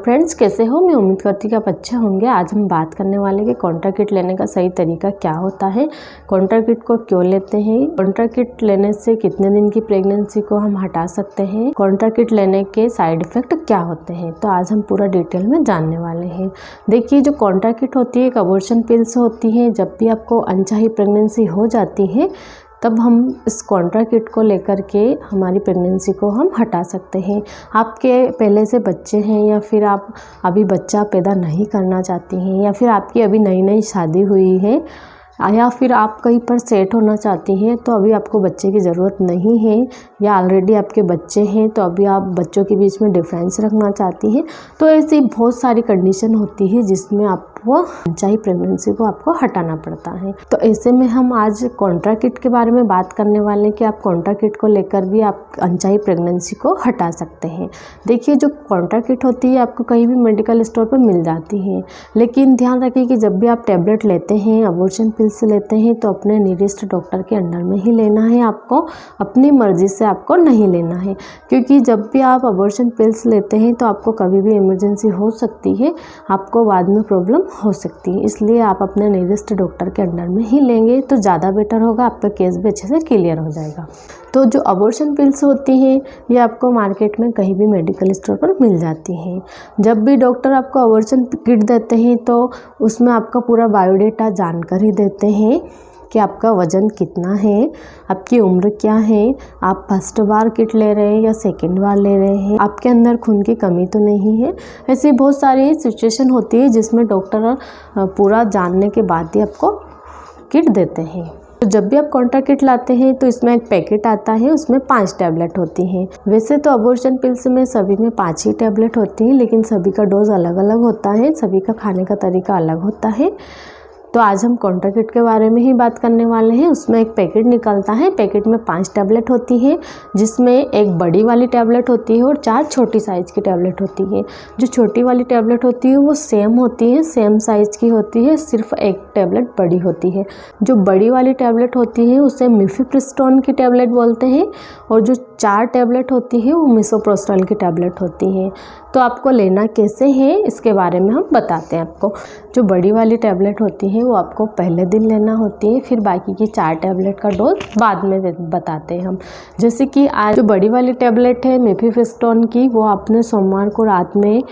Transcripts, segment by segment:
Friends, कैसे हो? मैं उम्मीद करती हूँ कि आप अच्छे होंगे। आज हम बात करने वाले कि कॉन्ट्रा किट लेने का सही तरीका क्या होता है, कॉन्ट्रा किट को क्यों लेते हैं, कॉन्ट्रा किट लेने से कितने दिन की प्रेगनेंसी को हम हटा सकते हैं, कॉन्ट्रा किट लेने के साइड इफेक्ट क्या होते हैं। तो आज हम पूरा डिटेल में जानने वाले हैं। देखिए, जो कॉन्ट्रा किट होती है एक अबॉर्शन पिल्स होती है। जब भी आपको अनचाही प्रेगनेंसी हो जाती है तब हम इस कॉन्ट्रा किट को लेकर के हमारी प्रेगनेंसी को हम हटा सकते हैं। आपके पहले से बच्चे हैं या फिर आप अभी बच्चा पैदा नहीं करना चाहती हैं या फिर आपकी अभी नई नई शादी हुई है या फिर आप कहीं पर सेट होना चाहती हैं तो अभी आपको बच्चे की ज़रूरत नहीं है या ऑलरेडी आपके बच्चे हैं तो अभी आप बच्चों के बीच में डिफरेंस रखना चाहती हैं। तो ऐसी बहुत सारी कंडीशन होती है जिसमें आपको अनचाही प्रेगनेंसी को आपको हटाना पड़ता है। तो ऐसे में हम आज कॉन्ट्रा किट के बारे में बात करने वाले हैं कि आप कॉन्ट्रा किट को लेकर भी आप अनचाही प्रेगनेंसी को हटा सकते हैं। देखिए, जो कॉन्ट्रा किट होती है आपको कहीं भी मेडिकल स्टोर पर मिल जाती है, लेकिन ध्यान रखिए कि जब भी आप टैबलेट लेते हैं, अबॉर्शन पिल्स लेते हैं तो अपने नियरेस्ट डॉक्टर के अंडर में ही लेना है। आपको अपनी मर्जी से आपको नहीं लेना है, क्योंकि जब भी आप अबॉर्शन पिल्स लेते हैं तो आपको कभी भी इमरजेंसी हो सकती है, आपको बाद में प्रॉब्लम हो सकती है। इसलिए आप अपने नियरेस्ट डॉक्टर के अंडर में ही लेंगे तो ज़्यादा बेटर होगा, आपका केस भी अच्छे से क्लियर हो जाएगा। तो जो अबॉर्शन पिल्स होती हैं ये आपको मार्केट में कहीं भी मेडिकल स्टोर पर मिल जाती हैं। जब भी डॉक्टर आपको अबॉर्शन किट देते हैं तो उसमें आपका पूरा बायोडेटा जानकर ही देते हैं कि आपका वज़न कितना है, आपकी उम्र क्या है, आप फर्स्ट बार किट ले रहे हैं या सेकंड बार ले रहे हैं, आपके अंदर खून की कमी तो नहीं है। ऐसी बहुत सारी सिचुएशन होती है जिसमें डॉक्टर पूरा जानने के बाद ही आपको किट देते हैं। तो जब भी आप कॉन्ट्रा किट लाते हैं तो इसमें एक पैकेट आता है, उसमें 5 टैबलेट होती हैं। वैसे तो अबॉर्शन पिल्स में सभी में 5 ही टैबलेट होती हैं, लेकिन सभी का डोज अलग अलग होता है, सभी का खाने का तरीका अलग होता है। तो आज हम कॉन्ट्रा किट के बारे में ही बात करने वाले हैं। उसमें एक पैकेट निकलता है, पैकेट में 5 टैबलेट होती हैं, जिसमें एक बड़ी वाली टैबलेट होती है और 4 छोटी साइज़ की टैबलेट होती है। जो छोटी वाली टैबलेट होती है वो सेम होती है, सेम साइज़ की होती है, सिर्फ एक टैबलेट बड़ी होती है। जो बड़ी वाली टैबलेट होती है उसे मिफेप्रिस्टोन की टैबलेट बोलते हैं और जो 4 टैबलेट होती है वो मिसोप्रोस्टॉल की टैबलेट होती है। तो आपको लेना कैसे है इसके बारे में हम बताते हैं आपको। जो बड़ी वाली टैबलेट होती है वो आपको पहले दिन लेना होती है, फिर बाकी की 4 टैबलेट का डोज बाद में बताते हैं हम। जैसे कि आज जो बड़ी वाली टैबलेट है मिफेप्रिस्टोन की, वो आपने सोमवार को रात में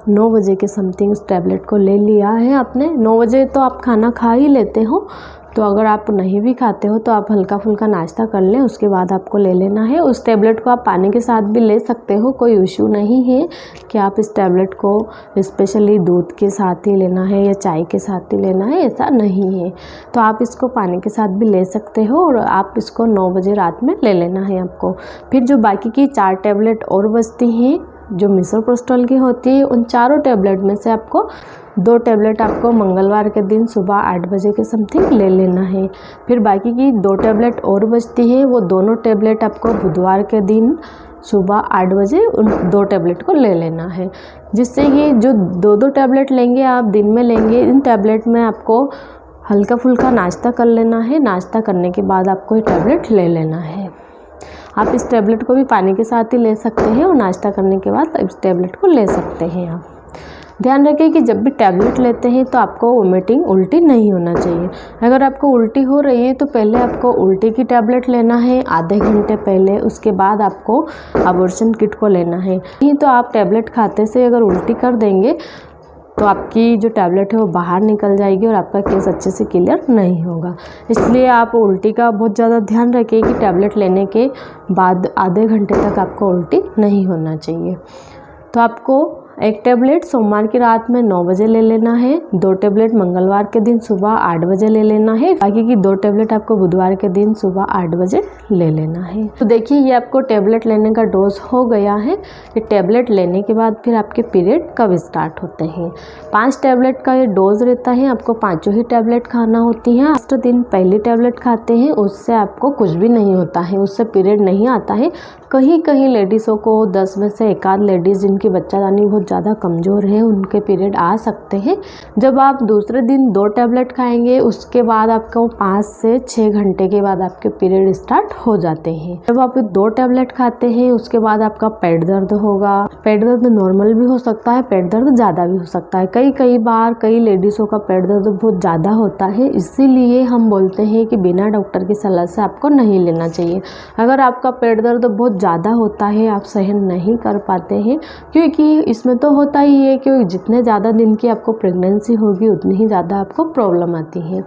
9 बजे के समथिंग उस टैबलेट को ले लिया है आपने। 9 बजे तो आप खाना खा ही लेते हो, तो अगर आप नहीं भी खाते हो तो आप हल्का फुल्का नाश्ता कर लें, उसके बाद आपको ले लेना है। उस टैबलेट को आप पानी के साथ भी ले सकते हो, कोई इशू नहीं है कि आप इस टैबलेट को स्पेशली दूध के साथ ही लेना है या चाय के साथ ही लेना है, ऐसा नहीं है। तो आप इसको पानी के साथ भी ले सकते हो और आप इसको 9 बजे रात में ले लेना है आपको। फिर जो बाकी की 4 टैबलेट और बचती हैं जो मिसोप्रोस्टॉल की होती है, उन चारों टैबलेट में से आपको 2 टैबलेट आपको मंगलवार के दिन सुबह 8 बजे के समथिंग ले लेना है। फिर बाकी की 2 टैबलेट और बचती है, वो दोनों टैबलेट आपको बुधवार के दिन सुबह 8 बजे उन 2 टैबलेट को ले लेना है। जिससे कि जो 2-2 टैबलेट लेंगे आप दिन में लेंगे, इन टैबलेट में आपको हल्का फुल्का नाश्ता कर लेना है। नाश्ता करने के बाद आपको ये टैबलेट ले लेना है। आप इस टैबलेट को भी पानी के साथ ही ले सकते हैं और नाश्ता करने के बाद इस टैबलेट को ले सकते हैं आप। ध्यान रखिए कि जब भी टैबलेट लेते हैं तो आपको वोमिटिंग उल्टी नहीं होना चाहिए। अगर आपको उल्टी हो रही है तो पहले आपको उल्टी की टैबलेट लेना है आधे घंटे पहले, उसके बाद आपको अबॉर्शन किट को लेना है। नहीं तो आप टैबलेट खाते से अगर उल्टी कर देंगे तो आपकी जो टैबलेट है वो बाहर निकल जाएगी और आपका केस अच्छे से क्लियर नहीं होगा। इसलिए आप उल्टी का बहुत ज़्यादा ध्यान रखिए कि टैबलेट लेने के बाद आधे घंटे तक आपको उल्टी नहीं होना चाहिए। तो आपको एक टैबलेट सोमवार की रात में 9 बजे ले लेना है, 2 टैबलेट मंगलवार के दिन सुबह 8 बजे ले लेना है, बाकी की 2 टैबलेट आपको बुधवार के दिन सुबह 8 बजे ले लेना है। तो देखिए, ये आपको टैबलेट लेने का डोज हो गया है। ये टैबलेट लेने के बाद फिर आपके पीरियड कब स्टार्ट होते हैं। 5 टैबलेट का ये डोज रहता है, आपको 5 ही टैबलेट खाना होती है। लास्ट दिन पहली टैबलेट खाते हैं उससे आपको कुछ भी नहीं होता है, उससे पीरियड नहीं आता है। कहीं कहीं लेडीज़ों को 10 में से 1 आध लेडीज़ जिनकी बच्चादानी बहुत बहुत ज़्यादा कमज़ोर हैं उनके पीरियड आ सकते हैं। जब आप दूसरे दिन 2 टैबलेट खाएंगे उसके बाद आपको 5 से 6 घंटे के बाद आपके पीरियड स्टार्ट हो जाते हैं। जब आप 2 टैबलेट खाते हैं उसके बाद आपका पेट दर्द होगा। पेट दर्द नॉर्मल भी हो सकता है, पेट दर्द ज़्यादा भी हो सकता है। कई बार कई लेडीज़ों का पेट दर्द बहुत ज़्यादा होता है, इसीलिए हम बोलते हैं कि बिना डॉक्टर की सलाह से आपको नहीं लेना चाहिए। अगर आपका पेट दर्द बहुत ज़्यादा होता है, आप सहन नहीं कर पाते हैं, क्योंकि इसमें तो होता ही है कि जितने ज़्यादा दिन की आपको प्रेगनेंसी होगी उतनी ही ज़्यादा आपको प्रॉब्लम आती है।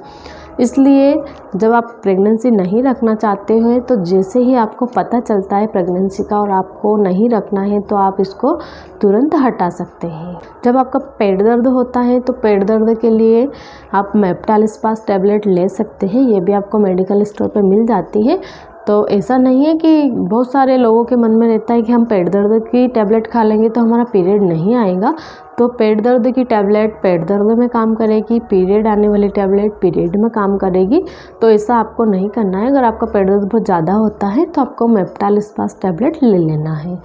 इसलिए जब आप प्रेगनेंसी नहीं रखना चाहते हैं तो जैसे ही आपको पता चलता है प्रेगनेंसी का और आपको नहीं रखना है तो आप इसको तुरंत हटा सकते हैं। जब आपका पेट दर्द होता है तो पेट दर्द के लिए आप मेप्टाल स्पास टैबलेट ले सकते हैं, ये भी आपको मेडिकल स्टोर पे मिल जाती है। तो ऐसा नहीं है कि बहुत सारे लोगों के मन में रहता है कि हम पेट दर्द की टैबलेट खा लेंगे तो हमारा पीरियड नहीं आएगा। तो पेट दर्द की टैबलेट पेट दर्द में काम करेगी, पीरियड आने वाली टैबलेट पीरियड में काम करेगी। तो ऐसा आपको नहीं करना है। अगर आपका पेट दर्द बहुत ज़्यादा होता है तो आपको मेप्टाल स्पास टैबलेट ले लेना है।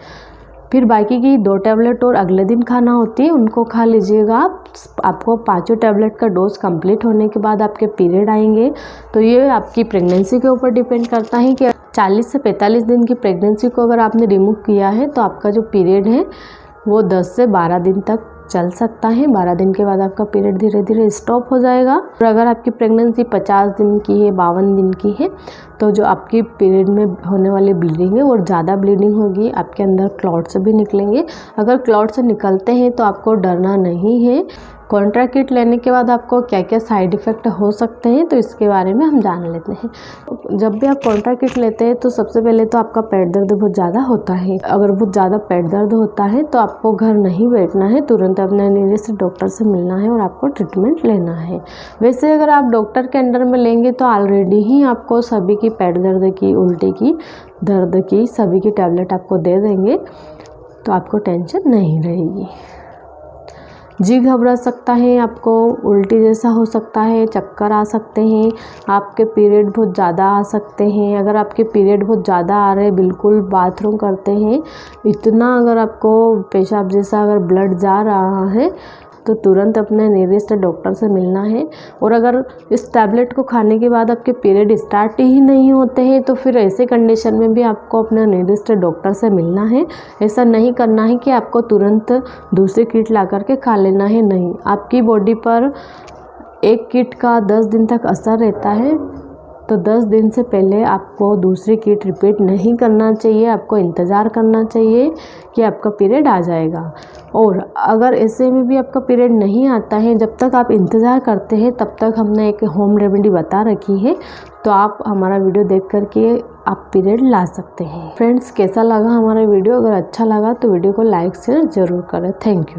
फिर बाकी की 2 टैबलेट और अगले दिन खाना होती है, उनको खा लीजिएगा आप। आपको 5 टैबलेट का डोज कंप्लीट होने के बाद आपके पीरियड आएंगे। तो ये आपकी प्रेगनेंसी के ऊपर डिपेंड करता है कि 40 से 45 दिन की प्रेगनेंसी को अगर आपने रिमूव किया है तो आपका जो पीरियड है वो 10 से 12 दिन तक चल सकता है। 12 दिन के बाद आपका पीरियड धीरे धीरे स्टॉप हो जाएगा। और अगर आपकी प्रेगनेंसी 50 दिन की है, 52 दिन की है, तो जो आपकी पीरियड में होने वाली ब्लीडिंग है और ज़्यादा ब्लीडिंग होगी, आपके अंदर क्लॉट्स भी निकलेंगे। अगर क्लॉट्स निकलते हैं तो आपको डरना नहीं है। कॉन्ट्रा किट लेने के बाद आपको क्या क्या साइड इफ़ेक्ट हो सकते हैं तो इसके बारे में हम जान लेते हैं। जब भी आप कॉन्ट्रा किट लेते हैं तो सबसे पहले तो आपका पेट दर्द बहुत ज़्यादा होता है। अगर बहुत ज़्यादा पेट दर्द होता है तो आपको घर नहीं बैठना है, तुरंत अपने नियरेस्ट डॉक्टर से मिलना है और आपको ट्रीटमेंट लेना है। वैसे अगर आप डॉक्टर के अंडर में लेंगे तो ऑलरेडी ही आपको सभी की पेट दर्द की, उल्टी की, दर्द की सभी की टैबलेट आपको दे देंगे, तो आपको टेंशन नहीं रहेगी। जी घबरा सकता है, आपको उल्टी जैसा हो सकता है, चक्कर आ सकते हैं, आपके पीरियड बहुत ज़्यादा आ सकते हैं। अगर आपके पीरियड बहुत ज़्यादा आ रहे, बिल्कुल बाथरूम करते हैं, इतना अगर आपको पेशाब जैसा अगर ब्लड जा रहा है तो तुरंत अपने नियरेस्ट डॉक्टर से मिलना है। और अगर इस टैबलेट को खाने के बाद आपके पीरियड स्टार्ट ही नहीं होते हैं तो फिर ऐसे कंडीशन में भी आपको अपने नियरेस्ट डॉक्टर से मिलना है। ऐसा नहीं करना है कि आपको तुरंत दूसरी किट ला करके खा लेना है, नहीं। आपकी बॉडी पर एक किट का 10 दिन तक असर रहता है, तो 10 दिन से पहले आपको दूसरी किट रिपीट नहीं करना चाहिए। आपको इंतज़ार करना चाहिए कि आपका पीरियड आ जाएगा। और अगर ऐसे में भी आपका पीरियड नहीं आता है, जब तक आप इंतज़ार करते हैं तब तक हमने एक होम रेमेडी बता रखी है, तो आप हमारा वीडियो देख करके आप पीरियड ला सकते हैं। फ्रेंड्स, कैसा लगा हमारा वीडियो? अगर अच्छा लगा तो वीडियो को लाइक शेयर ज़रूर करें। Thank you.